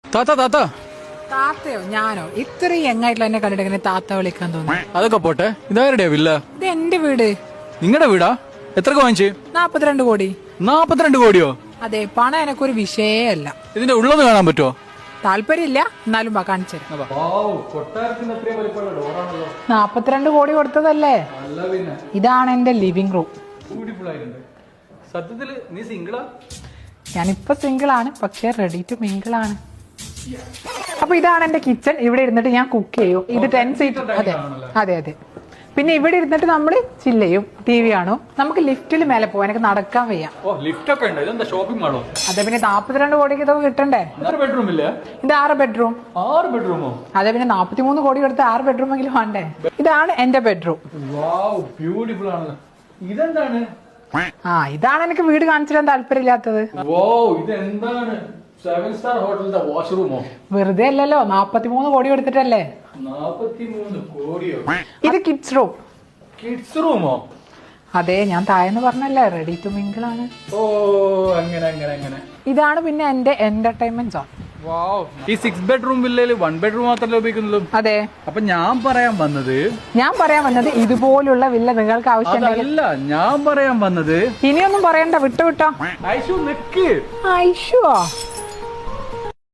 താത്ത താത്ത താത്തയോ ഞാനോ ഇത്രയും യങ്ങായിട്ടുള്ള എന്നെ കണ്ടിട്ട് എങ്ങനെ താത്ത വിളിക്കാൻ തോന്നി? അതൊക്കെ പോട്ടെ, ഇതാരുടെയാ വില്ല? ഇത് എന്റെ വീട്. നിങ്ങളുടെ വീടാ? എത്രക്ക് വാങ്ങിച്ചു? 42 കോടി. 42 കോടിയോ? അതെ, പണം എനക്കൊരു വിഷയേ അല്ല. ഇതിന്റെ ഉള്ളത് കാണാൻ പറ്റുമോ? താല്പര്യമില്ല, എന്നാലും കാണിച്ചു തരാം. 42 കോടി കൊടുത്തതല്ലേ? ഇതാണ് എന്റെ ലിവിംഗ് റൂം. സത്യത്തില് നീ സിംഗിളാ? ഞാനിപ്പോ സിംഗിൾ ആണ്, പക്ഷെ റെഡി ടു മിംഗിൾ ആണ്. അപ്പൊ ഇതാണ് എന്റെ കിച്ചൺ. ഇവിടെ ഇരുന്നിട്ട് ഞാൻ കുക്ക് ചെയ്യും. ഇത് 10 സീറ്റ്. അതെ അതെ അതെ. പിന്നെ ഇവിടെ ഇരുന്നിട്ട് നമ്മള് ചില്ല് ചെയ്യും, ടി വി കാണും. നമുക്ക് ലിഫ്റ്റിൽ മേലെ പോവാൻ, എനിക്ക് നടക്കാൻ വയ്യ. ഷോപ്പിംഗ് മാളോ? അതെ, പിന്നെ 42 കോടിക്ക് ഇതൊക്കെ കിട്ടണ്ടേ? ബെഡ്റൂം ഇല്ല? ഇത് 6 ബെഡ്റൂം. 6 ബെഡ്റൂമോ? അതെ, പിന്നെ 43 കോടി കൊടുത്ത് 6 ബെഡ്റൂം എങ്കിലും വേണ്ടേ? ഇതാണ് എന്റെ ബെഡ്റൂം. ബ്യൂട്ടിഫുൾ ആണല്ലോ. ഇതെന്താണ്? ഇതാണ് എനിക്ക് വീട് കാണിച്ചു തരാൻ താല്പര്യമില്ലാത്തത്. ഇതെന്താണ്? 7 സ്റ്റാർ ഹോട്ടലിന്റെ വാഷ്റൂമോ? വെറുതെ അല്ലല്ലോ, 43 കോടി കൊടുത്തിട്ടല്ലേ. 43 കോടിയോ? ഇത് കിഡ്സ് റൂം. കിഡ്സ് റൂമോ? അതെ, ഞാൻ താഴെന്ന് പറഞ്ഞല്ലേ, റെഡി ടു മിംഗിൾ ആണ്. അങ്ങനെ. ഇതാണ് പിന്നെ എന്റെ എന്റർടൈൻമെന്റ് സോൺ. ഈ 6 ബെഡ്റൂം വില്ലയില് 1 ബെഡ്റൂം മാത്രമല്ലേ ഉപയോഗിക്കുന്നുള്ളൂ? അതെ, അപ്പൊ ഞാൻ പറയാൻ വന്നത് ഇതുപോലുള്ള വില്ല നിങ്ങൾക്ക് ആവശ്യമുണ്ടെങ്കിൽ. അതല്ല ഞാൻ പറയാൻ വന്നത്. ഇനിയൊന്നും പറയണ്ട, വിട്ടോ. ഐഷു നിക്ക്. ഐഷുവോ?